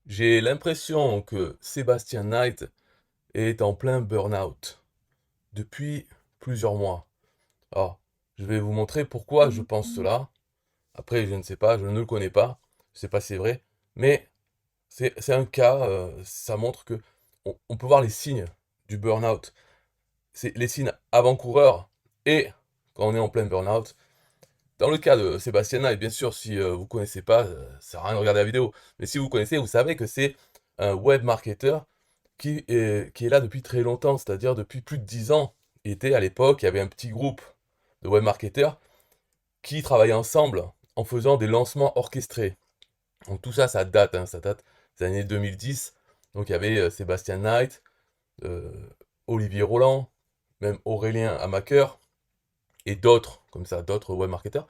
J'ai l'impression que Sébastien Knight est en plein burn-out depuis plusieurs mois. Alors, je vais vous montrer pourquoi je pense cela. Après, je ne sais pas, je ne le connais pas, je ne sais pas si c'est vrai, mais c'est un cas, ça montre que on peut voir les signes du burn-out. C'est les signes avant-coureurs et quand on est en plein burn-out. Dans le cas de Sébastien Knight, bien sûr, si vous connaissez pas, ça sert à rien de regarder la vidéo. Mais si vous connaissez, vous savez que c'est un web marketer qui est là depuis très longtemps, c'est-à-dire depuis plus de 10 ans. À l'époque, il y avait un petit groupe de web marketeurs qui travaillaient ensemble en faisant des lancements orchestrés. Donc tout ça, ça date des années 2010. Donc il y avait Sébastien Knight, euh, Olivier Roland, même Aurélien Amaker et d'autres, comme ça, d'autres web marketeurs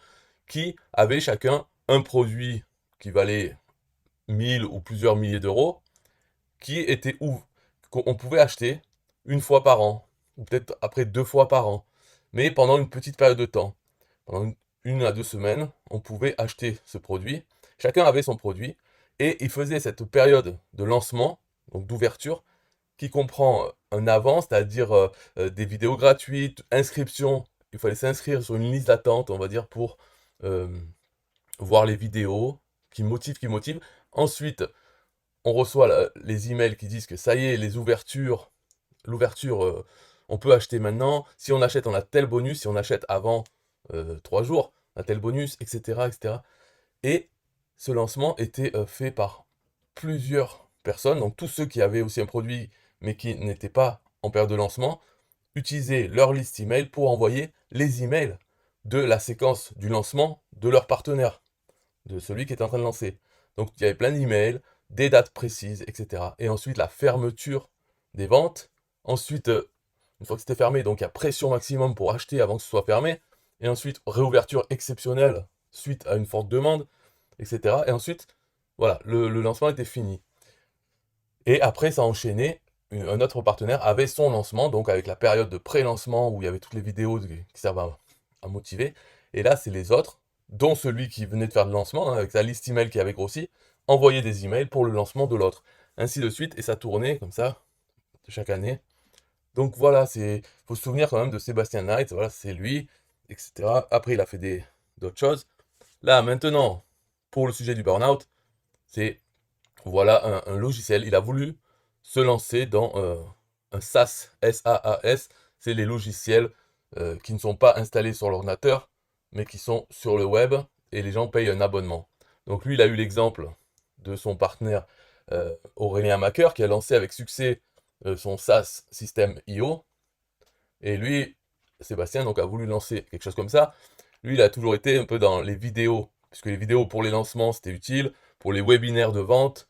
qui avaient chacun un produit qui valait 1000 ou plusieurs milliers d'euros, qui était où qu'on pouvait acheter une fois par an, ou peut-être après 2 fois par an, mais pendant une petite période de temps. Pendant une à 2 semaines, on pouvait acheter ce produit. Chacun avait son produit, et il faisait cette période de lancement, donc d'ouverture, qui comprend un avant, c'est-à-dire des vidéos gratuites, inscription. Il fallait s'inscrire sur une liste d'attente, on va dire, pour euh, voir les vidéos qui motivent. Ensuite, on reçoit les emails qui disent que ça y est, l'ouverture, on peut acheter maintenant. Si on achète, on a tel bonus. Si on achète avant 3 jours, on a tel bonus, etc., etc. Et ce lancement était fait par plusieurs personnes. Donc tous ceux qui avaient aussi un produit, mais qui n'étaient pas en période de lancement, utilisaient leur liste email pour envoyer les emails de la séquence du lancement de leur partenaire, de celui qui est en train de lancer. Donc il y avait plein d'emails, des dates précises, etc. Et ensuite la fermeture des ventes. Ensuite, une fois que c'était fermé, donc il y a pression maximum pour acheter avant que ce soit fermé. Et ensuite, réouverture exceptionnelle suite à une forte demande, etc. Et ensuite, voilà, le lancement était fini. Et après, ça a enchaîné. Un autre partenaire avait son lancement, donc avec la période de pré-lancement où il y avait toutes les vidéos qui servent à motiver. Et là, c'est les autres, dont celui qui venait de faire le lancement, hein, avec sa liste email qui avait grossi, envoyer des emails pour le lancement de l'autre. Ainsi de suite, et ça tournait comme ça, chaque année. Donc voilà, faut se souvenir quand même de Sébastien Knight, voilà, c'est lui, etc. Après, il a fait d'autres choses. Là, maintenant, pour le sujet du burn-out, c'est voilà un logiciel. Il a voulu se lancer dans un SaaS, SaaS. C'est les logiciels qui ne sont pas installés sur l'ordinateur, mais qui sont sur le web et les gens payent un abonnement. Donc lui, il a eu l'exemple de son partenaire Aurélien Macker qui a lancé avec succès son SaaS système IO. Et lui, Sébastien, donc a voulu lancer quelque chose comme ça. Lui, il a toujours été un peu dans les vidéos, puisque les vidéos pour les lancements, c'était utile, pour les webinaires de vente,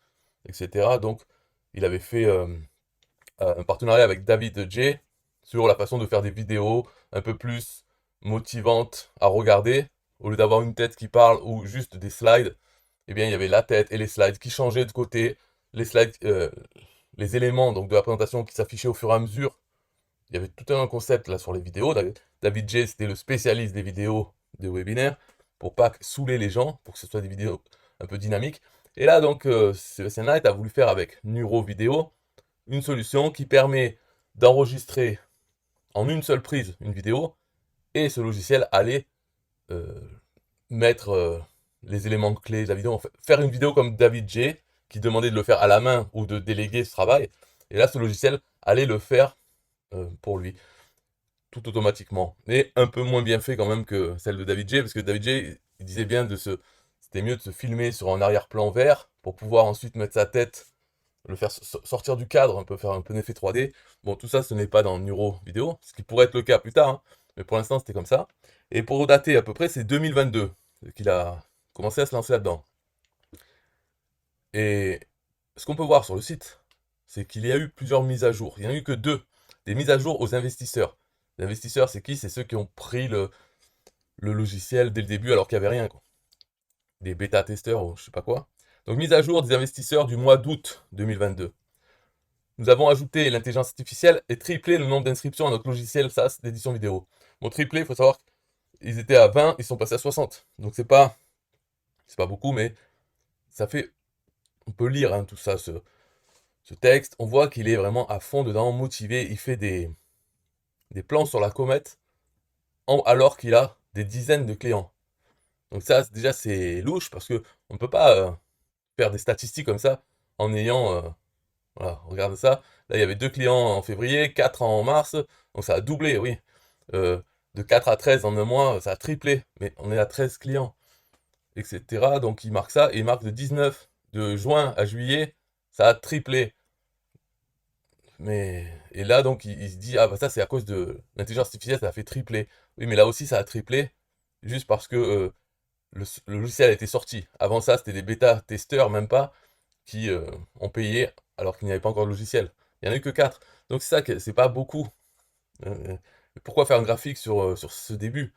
etc. Donc, il avait fait un partenariat avec David J sur la façon de faire des vidéos un peu plus motivantes à regarder. Au lieu d'avoir une tête qui parle ou juste des slides, eh bien, il y avait la tête et les slides qui changeaient de côté. Les slides, les éléments donc, de la présentation qui s'affichaient au fur et à mesure. Il y avait tout un concept là sur les vidéos. David J, c'était le spécialiste des vidéos des webinaires pour pas saouler les gens, pour que ce soit des vidéos un peu dynamiques. Et là, donc, Sébastien Knight a voulu faire avec Nuro Vidéo une solution qui permet d'enregistrer en une seule prise une vidéo et ce logiciel allait euh, mettre les éléments clés de la vidéo, en fait, faire une vidéo comme David J qui demandait de le faire à la main ou de déléguer ce travail. Et là, ce logiciel allait le faire pour lui tout automatiquement. Mais un peu moins bien fait quand même que celle de David J, parce que David J, il disait bien c'était mieux de se filmer sur un arrière-plan vert pour pouvoir ensuite mettre sa tête, le faire sortir du cadre, un peu faire un peu d'effet 3D. Bon, tout ça, ce n'est pas dans Neuro Vidéo, ce qui pourrait être le cas plus tard, hein, mais pour l'instant, c'était comme ça. Et pour dater à peu près, c'est 2022 qu'il a commencé à se lancer là-dedans. Et ce qu'on peut voir sur le site, c'est qu'il y a eu plusieurs mises à jour. Il n'y en a eu que deux. Des mises à jour aux investisseurs. Les investisseurs, c'est qui? C'est ceux qui ont pris le logiciel dès le début alors qu'il n'y avait rien, quoi. Des bêta-testeurs ou je sais pas quoi. Donc mise à jour des investisseurs du mois d'août 2022. Nous avons ajouté l'intelligence artificielle et triplé le nombre d'inscriptions à notre logiciel SaaS d'édition vidéo. Bon, triplé, il faut savoir qu'ils étaient à 20, ils sont passés à 60. Donc c'est pas beaucoup, mais ça fait on peut lire hein, tout ça, ce texte. On voit qu'il est vraiment à fond dedans, motivé. Il fait des plans sur la comète alors qu'il a des dizaines de clients. Donc ça, déjà, c'est louche parce que on ne peut pas faire des statistiques comme ça en ayant... voilà, regarde ça. Là, il y avait 2 clients en février, 4 en mars. Donc ça a doublé, oui. Euh, de 4 à 13 en un mois, ça a triplé. Mais on est à 13 clients, etc. Donc il marque ça. Et il marque de 19 de juin à juillet, ça a triplé. Mais, et là, donc, il se dit, ah bah ça, c'est à cause de l'intelligence artificielle, ça a fait tripler. Oui, mais là aussi, ça a triplé, juste parce que le logiciel a été sorti. Avant ça, c'était des bêta-testeurs, même pas, qui ont payé alors qu'il n'y avait pas encore de logiciel. Il n'y en a eu que 4. Donc c'est ça, que c'est pas beaucoup. Euh, Pourquoi faire un graphique sur ce début?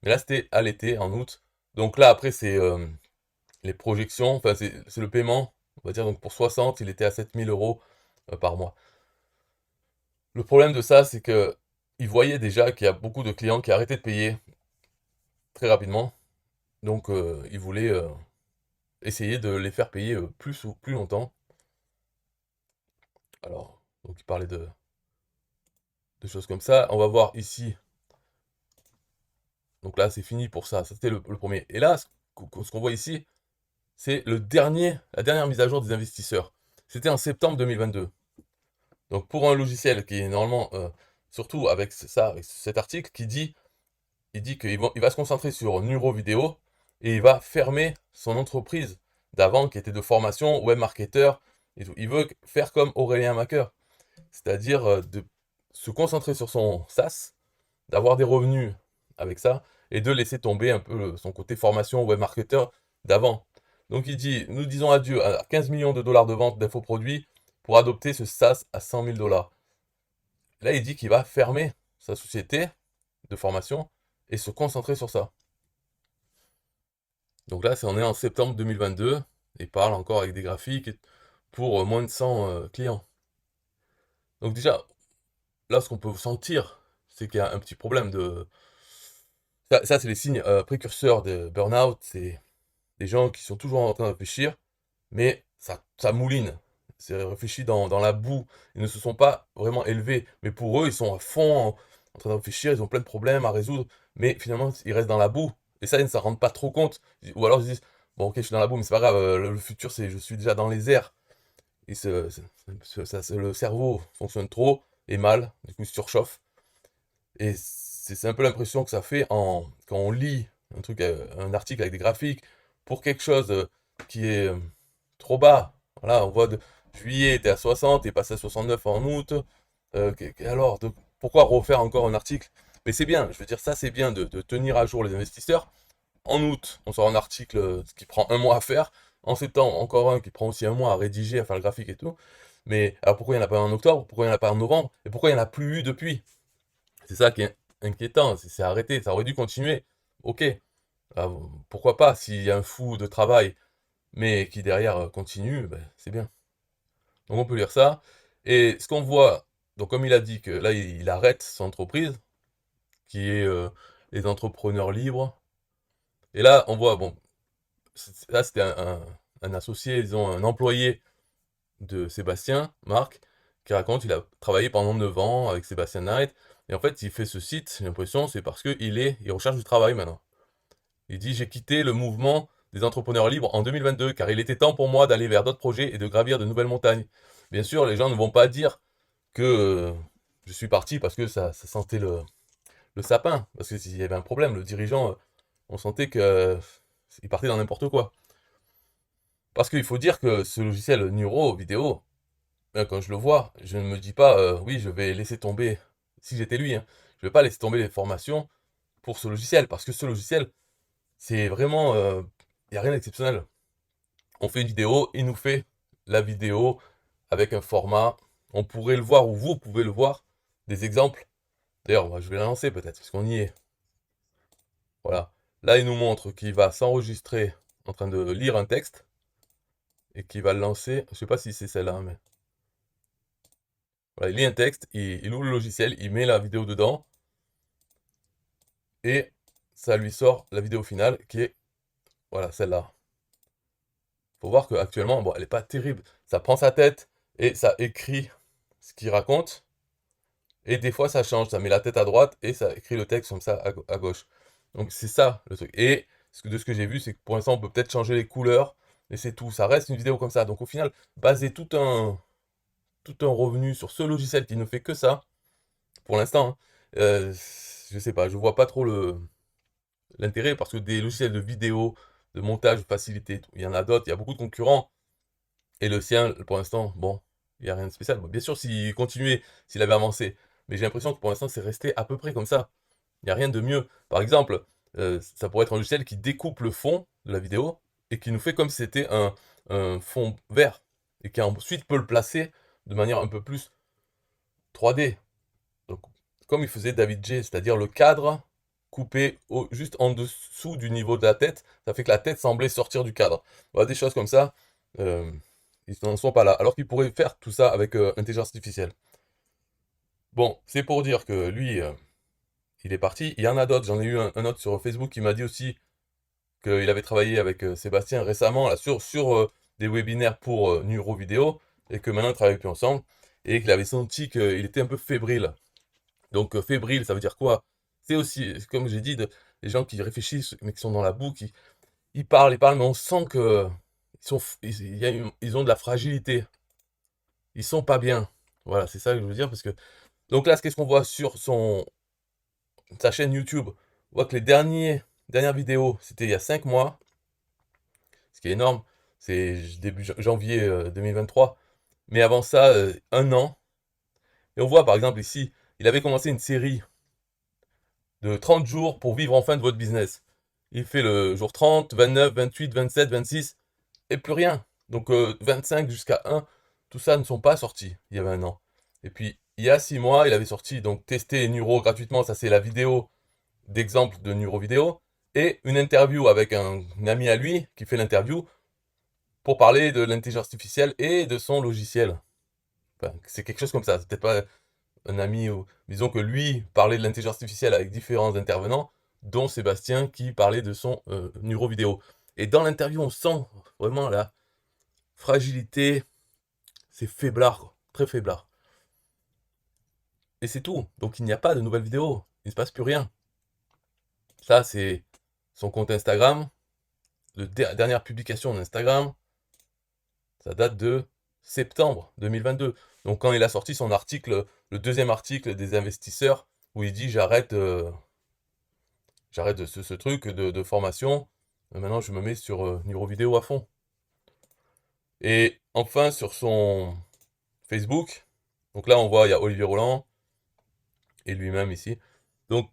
Mais là, c'était à l'été, en août. Donc là, après, c'est les projections, enfin, c'est le paiement. On va dire, donc pour 60, il était à 7 000 € par mois. Le problème de ça, c'est que ils voyaient déjà qu'il y a beaucoup de clients qui arrêtaient de payer très rapidement. Donc, ils voulaient essayer de les faire payer plus longtemps. Alors, donc ils parlaient de choses comme ça. On va voir ici. Donc là, c'est fini pour ça. Ça, c'était le premier. Et là, ce qu'on voit ici, c'est la dernière mise à jour des investisseurs. C'était en septembre 2022. Donc pour un logiciel qui est normalement, surtout avec ça, avec cet article, il dit qu'il va se concentrer sur Nuro Vidéo et il va fermer son entreprise d'avant qui était de formation, web marketeur et tout. Il veut faire comme Aurélien Maqueur, c'est-à-dire de se concentrer sur son SaaS, d'avoir des revenus avec ça et de laisser tomber un peu son côté formation, web marketeur d'avant. Donc il dit, nous disons adieu à 15 millions de dollars de vente d'infoproduits pour adopter ce SaaS à 100 000 dollars. Là, il dit qu'il va fermer sa société de formation et se concentrer sur ça. Donc là, on est en septembre 2022 et il parle encore avec des graphiques pour moins de 100 clients. Donc déjà, là, ce qu'on peut sentir, c'est qu'il y a un petit problème de... Ça, c'est les signes précurseurs de burn-out. C'est des gens qui sont toujours en train de réfléchir, mais ça mouline. C'est réfléchi dans la boue. Ils ne se sont pas vraiment élevés. Mais pour eux, ils sont à fond en train de réfléchir. Ils ont plein de problèmes à résoudre. Mais finalement, ils restent dans la boue. Et ça, ils ne s'en rendent pas trop compte. Ou alors, ils se disent, bon, ok, je suis dans la boue, mais c'est pas grave. Le futur, c'est je suis déjà dans les airs. Et le cerveau fonctionne trop et mal. Du coup, il surchauffe. Et c'est un peu l'impression que ça fait quand on lit un article avec des graphiques pour quelque chose qui est trop bas. Voilà, on voit de juillet était à 60 et passé à 69 en août. Alors, pourquoi refaire encore un article? Mais c'est bien, je veux dire, ça c'est bien de tenir à jour les investisseurs. En août, on sort un article qui prend un mois à faire. En septembre, encore un qui prend aussi un mois à rédiger, à faire le graphique et tout. Mais alors pourquoi il n'y en a pas en octobre? Pourquoi il n'y en a pas en novembre? Et pourquoi il n'y en a plus eu depuis? C'est ça qui est inquiétant, c'est arrêté, ça aurait dû continuer. Ok, pourquoi pas, s'il y a un fou de travail, mais qui derrière continue, ben, c'est bien. Donc on peut lire ça. Et ce qu'on voit, donc comme il a dit que là il arrête son entreprise, qui est les entrepreneurs libres. Et là on voit, bon, là c'était un associé, disons un employé de Sébastien, Marc, qui raconte qu'il a travaillé pendant 9 ans avec Sébastien Knight. Et en fait, il fait ce site, j'ai l'impression, c'est parce il recherche du travail maintenant. Il dit, j'ai quitté le mouvement des entrepreneurs libres en 2022, car il était temps pour moi d'aller vers d'autres projets et de gravir de nouvelles montagnes. Bien sûr, les gens ne vont pas dire que je suis parti parce que ça sentait le sapin, parce qu'il y avait un problème. Le dirigeant, on sentait qu'il partait dans n'importe quoi. Parce qu'il faut dire que ce logiciel Neuro Vidéo, quand je le vois, je ne me dis pas, oui, je vais laisser tomber, si j'étais lui, hein, je ne vais pas laisser tomber les formations pour ce logiciel, parce que ce logiciel, c'est vraiment, il n'y a rien d'exceptionnel. On fait une vidéo, il nous fait la vidéo avec un format, on pourrait le voir, ou vous pouvez le voir, des exemples. D'ailleurs, moi, je vais la lancer peut-être, parce qu'on y est. Voilà. Là, il nous montre qu'il va s'enregistrer en train de lire un texte, et qu'il va le lancer, je ne sais pas si c'est celle-là, mais... Voilà, il lit un texte, il ouvre le logiciel, il met la vidéo dedans, et ça lui sort la vidéo finale qui est, voilà, celle-là. faut voir qu'actuellement, bon, elle est pas terrible. Ça prend sa tête et ça écrit ce qu'il raconte. Et des fois, ça change. Ça met la tête à droite et ça écrit le texte comme ça à gauche. Donc, c'est ça le truc. Et de ce que j'ai vu, c'est que pour l'instant, on peut peut-être changer les couleurs. Et c'est tout. Ça reste une vidéo comme ça. Donc, au final, baser tout un revenu sur ce logiciel qui ne fait que ça, pour l'instant, hein, je sais pas. Je vois pas trop l'intérêt parce que des logiciels de vidéo, de montage facilité, il y en a d'autres. Il y a beaucoup de concurrents. Et le sien, pour l'instant, bon, il n'y a rien de spécial. Bon, bien sûr, s'il continuait, s'il avait avancé. Mais j'ai l'impression que pour l'instant, c'est resté à peu près comme ça. Il n'y a rien de mieux. Par exemple, ça pourrait être un logiciel qui découpe le fond de la vidéo et qui nous fait comme si c'était un fond vert. Et qui ensuite peut le placer de manière un peu plus 3D. Donc, comme il faisait David J, c'est-à-dire le cadre coupé juste en dessous du niveau de la tête. Ça fait que la tête semblait sortir du cadre. Voilà, des choses comme ça. euh, Ils n'en sont pas là. Alors qu'ils pourraient faire tout ça avec intelligence artificielle. Bon, c'est pour dire que lui, il est parti. Il y en a d'autres. J'en ai eu un autre sur Facebook qui m'a dit aussi qu'il avait travaillé avec Sébastien récemment là, sur des webinaires pour Neuro Vidéo et que maintenant ils ne travaillent plus ensemble et qu'il avait senti qu'il était un peu fébrile. Donc fébrile, ça veut dire quoi? C'est aussi, comme j'ai dit, des gens qui réfléchissent mais qui sont dans la boue, ils parlent, mais on sent que ils ont de la fragilité. Ils sont pas bien. Voilà, c'est ça que je veux dire parce que donc là, qu'est-ce qu'on voit sur sa chaîne YouTube? On voit que les dernières vidéos, c'était il y a 5 mois, ce qui est énorme. C'est début janvier 2023. Mais avant ça, 1 an. Et on voit par exemple ici, il avait commencé une série de 30 jours pour vivre enfin de votre business. Il fait le jour 30, 29, 28, 27, 26, et plus rien. Donc 25 jusqu'à 1, tout ça ne sont pas sortis il y avait 1 an. Et puis il y a 6 mois, il avait sorti donc tester Nuro gratuitement, ça c'est la vidéo d'exemple de Nuro Vidéo, et une interview avec un ami à lui qui fait l'interview pour parler de l'intelligence artificielle et de son logiciel. Enfin, c'est quelque chose comme ça, c'est peut-être pas un ami, ou disons que lui parlait de l'intelligence artificielle avec différents intervenants, dont Sébastien qui parlait de son Nuro Vidéo. Et dans l'interview, on sent vraiment la fragilité, c'est faiblard, quoi, très faiblard. Et c'est tout. Donc il n'y a pas de nouvelles vidéos, il ne se passe plus rien. Ça, c'est son compte Instagram, dernière publication d'Instagram, ça date de septembre 2022. Donc quand il a sorti son article, le deuxième article des investisseurs, où il dit j'arrête ce truc de formation, maintenant je me mets sur Nuro Vidéo à fond. Et enfin sur son Facebook, donc là on voit il y a Olivier Roland et lui-même ici. Donc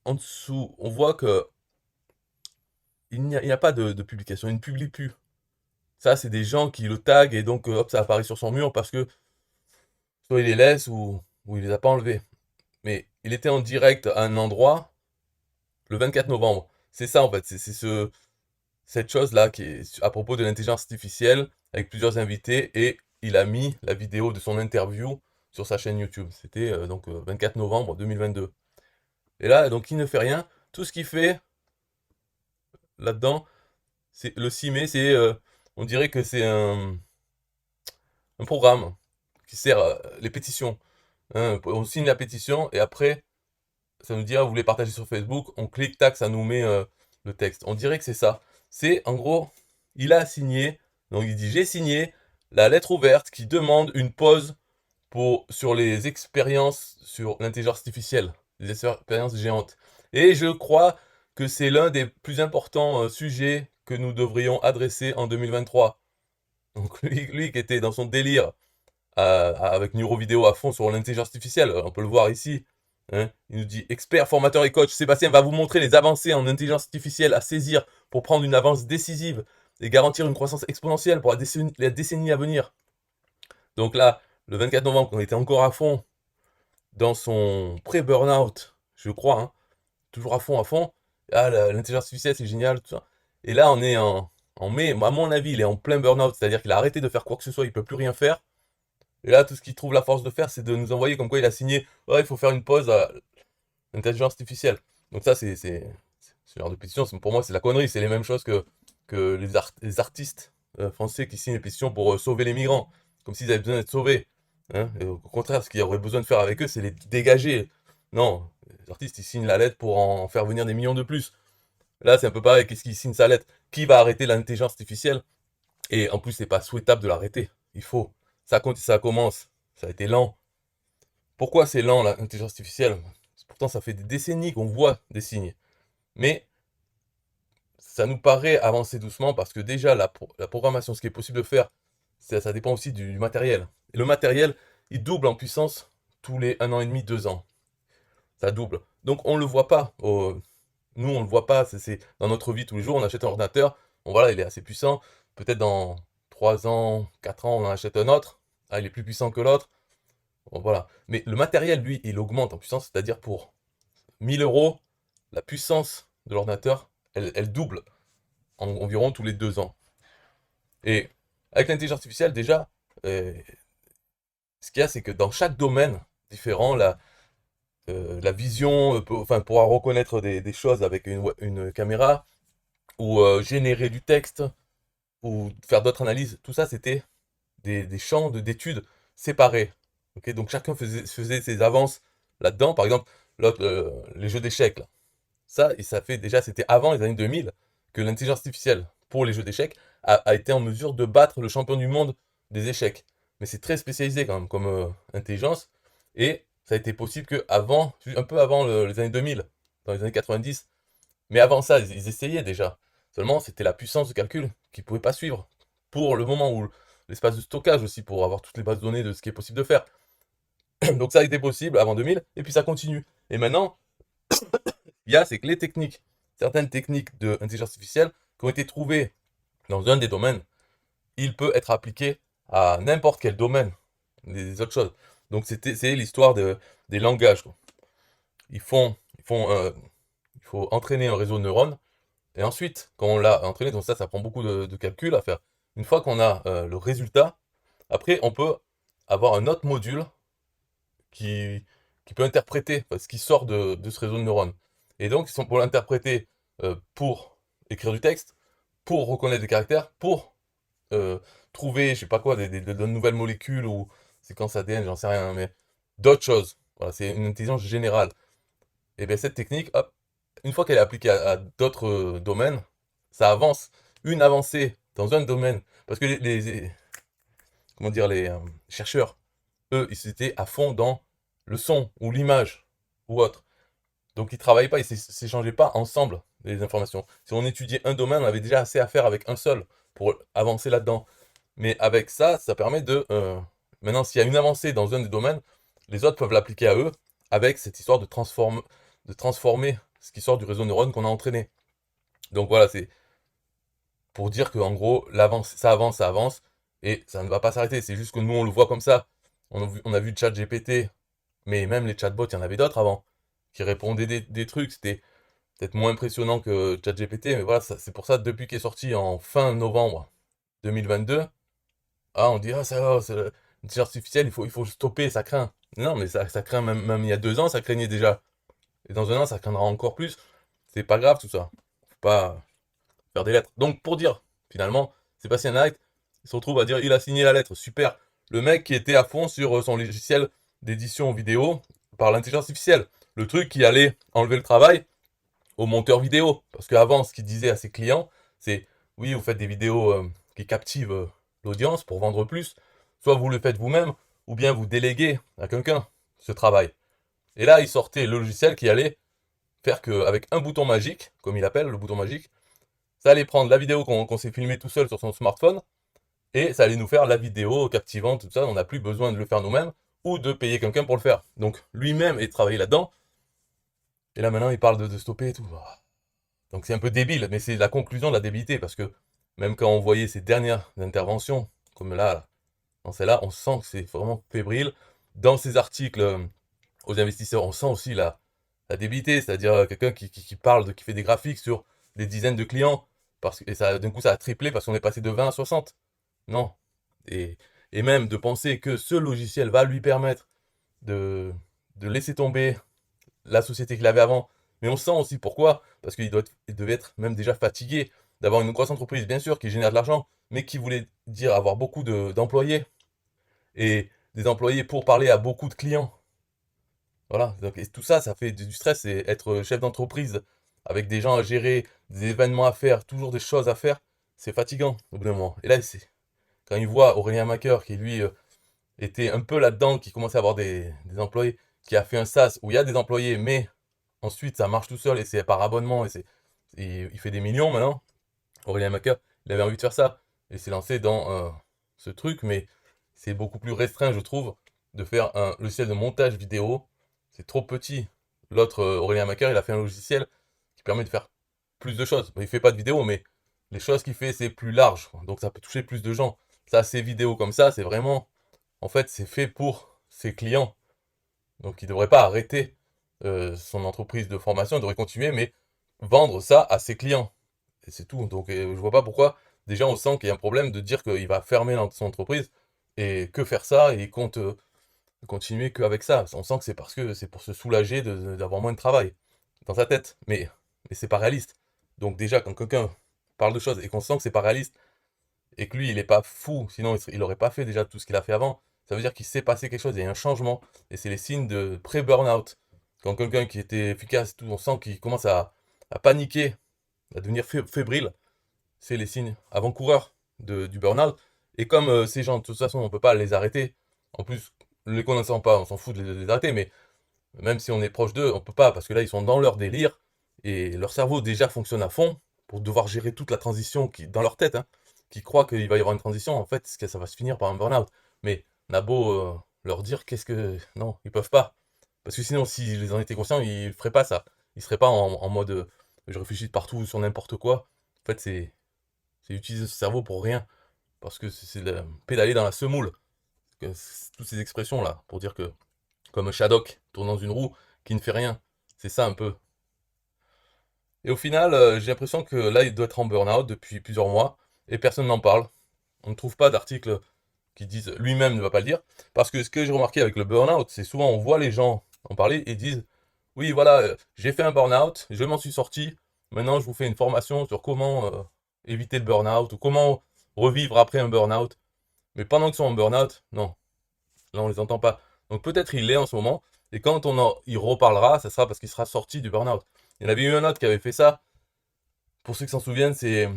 en dessous, on voit que il n'y a pas de publication, il ne publie plus. Ça, c'est des gens qui le taguent et donc hop, ça apparaît sur son mur parce que soit il les laisse ou il les a pas enlevés. Mais il était en direct à un endroit le 24 novembre. C'est ça en fait, c'est cette chose-là qui est à propos de l'intelligence artificielle avec plusieurs invités et il a mis la vidéo de son interview sur sa chaîne YouTube. C'était donc 24 novembre 2022. Et là, donc il ne fait rien. Tout ce qu'il fait là-dedans, c'est le 6 mai, on dirait que c'est un programme qui sert les pétitions. Hein. On signe la pétition et après, ça nous dit, ah, vous voulez partager sur Facebook, on clique, tac, ça nous met le texte. On dirait que c'est ça. C'est, en gros, il a signé, donc il dit, j'ai signé la lettre ouverte qui demande une pause sur les expériences sur l'intelligence artificielle, les expériences géantes. Et je crois que c'est l'un des plus importants sujets que nous devrions adresser en 2023. Donc lui qui était dans son délire avec Neuro Vidéo à fond sur l'intelligence artificielle, on peut le voir ici. Hein, il nous dit expert, formateur et coach, Sébastien va vous montrer les avancées en intelligence artificielle à saisir pour prendre une avance décisive et garantir une croissance exponentielle pour la décennie à venir. Donc là, le 24 novembre, on était encore à fond dans son pré-burnout, je crois, hein, toujours à fond, à fond. Ah, l'intelligence artificielle, c'est génial, tout ça. Et là, on est en mai, à mon avis, il est en plein burnout, c'est-à-dire qu'il a arrêté de faire quoi que ce soit, il peut plus rien faire. Et là, tout ce qu'il trouve la force de faire, c'est de nous envoyer comme quoi il a signé, ouais, il faut faire une pause à l'intelligence artificielle. Donc ça, c'est ce genre de pétition, pour moi, c'est la connerie, c'est les mêmes choses que que les artistes français qui signent les pétitions pour sauver les migrants, comme s'ils avaient besoin d'être sauvés. Hein. Et au contraire, ce qu'il y aurait besoin de faire avec eux, c'est les dégager. Non, les artistes, ils signent la lettre pour en faire venir des millions de plus. Là, c'est un peu pareil. Qu'est-ce qui signe sa lettre? Qui va arrêter l'intelligence artificielle? Et en plus, c'est pas souhaitable de l'arrêter. Il faut. Ça commence. Ça a été lent. Pourquoi c'est lent, l'intelligence artificielle? Pourtant, ça fait des décennies qu'on voit des signes. Mais ça nous paraît avancer doucement parce que déjà, la programmation, ce qui est possible de faire, ça dépend aussi du matériel. Et le matériel, il double en puissance tous les 1 an et demi, 2 ans. Ça double. Donc, on ne le voit pas. Nous, on ne le voit pas. C'est dans notre vie tous les jours. On achète un ordinateur. Bon, voilà, il est assez puissant. Peut-être dans 3 ans, 4 ans, on en achète un autre. Ah, il est plus puissant que l'autre. Bon, voilà. Mais le matériel, lui, il augmente en puissance. C'est-à-dire pour 1 000 euros, la puissance de l'ordinateur, elle double environ tous les 2 ans. Et avec l'intelligence artificielle, déjà, ce qu'il y a, c'est que dans chaque domaine différent, la vision, enfin, pourra reconnaître des choses avec une caméra, ou générer du texte, ou faire d'autres analyses. Tout ça, c'était des champs d'études séparés. Ok, donc chacun faisait ses avances là-dedans. Par exemple, les jeux d'échecs, là. Ça, et ça fait déjà, c'était avant les années 2000 que l'intelligence artificielle pour les jeux d'échecs a été en mesure de battre le champion du monde des échecs. Mais c'est très spécialisé quand même comme intelligence. Et ça a été possible que avant, un peu avant les années 2000, dans les années 90. Mais avant ça, ils essayaient déjà. Seulement, c'était la puissance de calcul qu'ils ne pouvaient pas suivre. Pour le moment où l'espace de stockage aussi, pour avoir toutes les bases de données de ce qui est possible de faire. Donc ça a été possible avant 2000, et puis ça continue. Et maintenant, c'est que les techniques, certaines techniques d'intelligence artificielle qui ont été trouvées dans un des domaines, il peut être appliqué à n'importe quel domaine des autres choses. Donc c'est l'histoire des langages, quoi. Il faut entraîner un réseau de neurones, et ensuite, quand on l'a entraîné, donc ça prend beaucoup de calcul à faire. Une fois qu'on a le résultat, après on peut avoir un autre module qui, qui peut interpréter ce qui sort de ce réseau de neurones. Et donc, ils sont pour l'interpréter pour écrire du texte, pour reconnaître des caractères, pour trouver, je sais pas quoi, de nouvelles molécules ou séquences ADN, j'en sais rien, mais d'autres choses. Voilà, c'est une intelligence générale. Et bien cette technique, hop, une fois qu'elle est appliquée à d'autres domaines, ça avance. Une avancée dans un domaine, parce que comment dire, les chercheurs, eux, ils étaient à fond dans le son ou l'image ou autre. Donc ils ne travaillaient pas, ils ne s'échangeaient pas ensemble les informations. Si on étudiait un domaine, on avait déjà assez à faire avec un seul pour avancer là-dedans. Mais avec ça, ça permet de... maintenant, s'il y a une avancée dans un des domaines, les autres peuvent l'appliquer à eux avec cette histoire de transformer ce qui sort du réseau de neurones qu'on a entraîné. Donc voilà, c'est pour dire qu'en gros, ça avance, et ça ne va pas s'arrêter. C'est juste que nous, on le voit comme ça. On a vu ChatGPT, mais même les chatbots, il y en avait d'autres avant, qui répondaient des trucs. C'était peut-être moins impressionnant que ChatGPT, mais voilà, c'est pour ça, depuis qu'il est sorti en fin novembre 2022, ah, on dit, ah, ça va, c'est l'intelligence artificielle, il faut stopper, ça craint. Non, mais ça craint même il y a 2 ans, ça craignait déjà. Et dans un an, ça craindra encore plus. C'est pas grave tout ça. Faut pas faire des lettres. Donc, pour dire, finalement, Sébastien Knight, il se retrouve à dire, il a signé la lettre, super. Le mec qui était à fond sur son logiciel d'édition vidéo par l'intelligence artificielle. Le truc qui allait enlever le travail au monteur vidéo. Parce qu'avant, ce qu'il disait à ses clients, c'est, oui, vous faites des vidéos qui captivent l'audience pour vendre plus, soit vous le faites vous-même, ou bien vous déléguez à quelqu'un ce travail. Et là, il sortait le logiciel qui allait faire qu'avec un bouton magique, comme il appelle le bouton magique, ça allait prendre la vidéo qu'on s'est filmée tout seul sur son smartphone, et ça allait nous faire la vidéo captivante, tout ça. On n'a plus besoin de le faire nous-mêmes, ou de payer quelqu'un pour le faire. Donc lui-même est travaillé là-dedans, et là maintenant il parle de stopper et tout. Donc c'est un peu débile, mais c'est la conclusion de la débilité, parce que même quand on voyait ces dernières interventions, comme là, dans celle-là, on sent que c'est vraiment fébrile. Dans ces articles aux investisseurs, on sent aussi la débilité, c'est-à-dire quelqu'un qui parle, qui fait des graphiques sur des dizaines de clients, et ça, d'un coup ça a triplé parce qu'on est passé de 20 à 60. Non. Et, et même de penser que ce logiciel va lui permettre de laisser tomber la société qu'il avait avant. Mais on sent aussi pourquoi, parce qu'il devait être même déjà fatigué d'avoir une grosse entreprise, bien sûr, qui génère de l'argent, mais qui voulait dire avoir beaucoup d'employés, et des employés pour parler à beaucoup de clients. Voilà, donc, et tout ça, ça fait du stress, et être chef d'entreprise avec des gens à gérer, des événements à faire, toujours des choses à faire, c'est fatigant au bout d'un moment. Et là, quand il voit Aurélien Macker, qui lui était un peu là-dedans, qui commençait à avoir des employés, qui a fait un SaaS où il y a des employés, mais ensuite ça marche tout seul et c'est par abonnement, et il fait des millions maintenant. Aurélien Macker, il avait envie de faire ça, et s'est lancé dans ce truc, mais c'est beaucoup plus restreint, je trouve, de faire un logiciel de montage vidéo. C'est trop petit. L'autre, Aurélien Macker, il a fait un logiciel qui permet de faire plus de choses. Bon, il fait pas de vidéo, mais les choses qu'il fait, c'est plus large, donc ça peut toucher plus de gens. Ça, ces vidéos comme ça, c'est vraiment, en fait, c'est fait pour ses clients. Donc il devrait pas arrêter son entreprise de formation, il devrait continuer, mais vendre ça à ses clients. Et c'est tout. Donc je vois pas pourquoi déjà on sent qu'il y a un problème de dire qu'il va fermer son entreprise et que faire ça, et il compte continuer qu'avec ça. On sent que c'est parce que c'est pour se soulager d'avoir moins de travail dans sa tête. Mais c'est pas réaliste. Donc déjà quand quelqu'un parle de choses et qu'on sent que c'est pas réaliste, et que lui il est pas fou, sinon il aurait pas fait déjà tout ce qu'il a fait avant, ça veut dire qu'il s'est passé quelque chose, il y a un changement, et c'est les signes de pré-burnout. Quand quelqu'un qui était efficace, tout, on sent qu'il commence à paniquer, à devenir fébrile, c'est les signes avant-coureurs du burn-out. Et comme ces gens, de toute façon, on ne peut pas les arrêter, en plus, ne les connaissant pas, on s'en fout de les arrêter, mais même si on est proche d'eux, on peut pas, parce que là, ils sont dans leur délire, et leur cerveau déjà fonctionne à fond, pour devoir gérer toute la transition dans leur tête, hein, qui croient qu'il va y avoir une transition, en fait, ça va se finir par un burn-out. Mais on a beau leur dire qu'est-ce que... Non, ils peuvent pas. Parce que sinon, s'ils en étaient conscients, ils feraient pas ça. Ils seraient pas en mode je réfléchis de partout sur n'importe quoi. En fait, c'est utiliser ce cerveau pour rien. Parce que c'est pédaler dans la semoule. Toutes ces expressions-là, pour dire que, comme Shadok tourne dans une roue qui ne fait rien. C'est ça un peu. Et au final, j'ai l'impression que là, il doit être en burn-out depuis plusieurs mois, et personne n'en parle. On ne trouve pas d'articles qui disent, lui-même ne va pas le dire. Parce que ce que j'ai remarqué avec le burn-out, c'est souvent on voit les gens en parler et disent, oui, voilà, j'ai fait un burn-out, je m'en suis sorti, maintenant je vous fais une formation sur comment éviter le burn-out, ou comment revivre après un burn-out. Mais pendant qu'ils sont en burn-out, non, là on les entend pas. Donc peut-être il l'est en ce moment, et quand il reparlera, ça sera parce qu'il sera sorti du burn-out. Il y en avait eu un autre qui avait fait ça, pour ceux qui s'en souviennent, c'est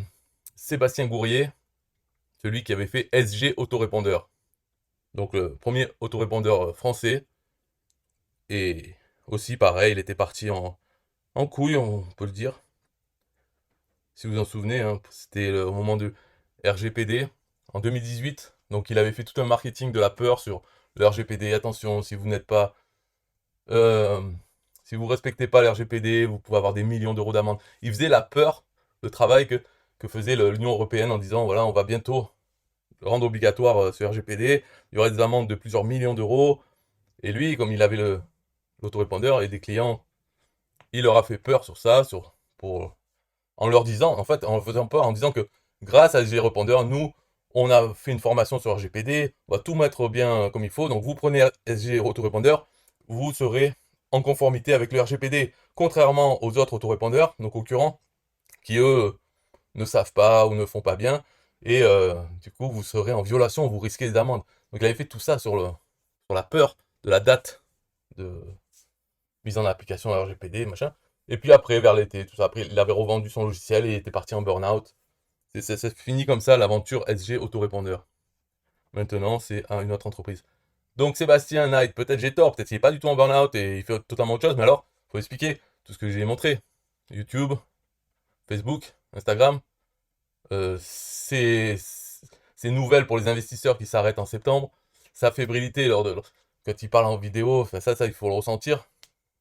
Sébastien Gourrier, celui qui avait fait SG Autorépondeur. Donc le premier autorépondeur français, et aussi pareil, il était parti en couille, on peut le dire. Si vous vous en souvenez, hein, c'était au moment de RGPD, en 2018. Donc il avait fait tout un marketing de la peur sur le RGPD. Attention, si vous n'êtes pas... euh, si vous respectez pas le RGPD, vous pouvez avoir des millions d'euros d'amende. Il faisait la peur, le travail que faisait l'Union Européenne en disant, voilà, on va bientôt rendre obligatoire ce RGPD, il y aurait des amendes de plusieurs millions d'euros. Et lui, comme il avait l'autorépondeur et des clients, il leur a fait peur sur ça, en leur disant, en fait, en faisant peur, en disant que grâce à SG Répondeur, nous, on a fait une formation sur RGPD, on va tout mettre bien comme il faut, donc vous prenez SG Autorépondeur, vous serez en conformité avec le RGPD, contrairement aux autres autorépondeurs, nos concurrents, qui eux ne savent pas ou ne font pas bien, et du coup vous serez en violation, vous risquez des amendes. Donc il avait fait tout ça sur la peur de la date de mise en application à RGPD, machin. Et puis après, vers l'été, tout ça, après, il avait revendu son logiciel et il était parti en burn-out. Ça finit comme ça l'aventure SG Autorépondeur. Maintenant, c'est une autre entreprise. Donc Sébastien Knight, peut-être j'ai tort, peut-être qu'il n'est pas du tout en burn-out et il fait totalement autre chose, mais alors, faut expliquer tout ce que j'ai montré. YouTube, Facebook, Instagram, ces nouvelles pour les investisseurs qui s'arrêtent en septembre, sa fébrilité quand il parle en vidéo, enfin, ça, il faut le ressentir.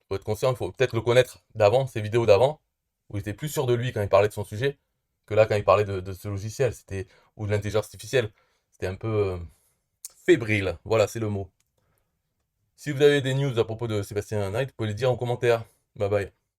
Il faut être conscient, il faut peut-être le connaître d'avant, ses vidéos d'avant, où il était plus sûr de lui quand il parlait de son sujet, que là quand il parlait de ce logiciel, ou de l'intelligence artificielle. C'était un peu fébrile, voilà, c'est le mot. Si vous avez des news à propos de Sébastien Knight, vous pouvez les dire en commentaire. Bye bye.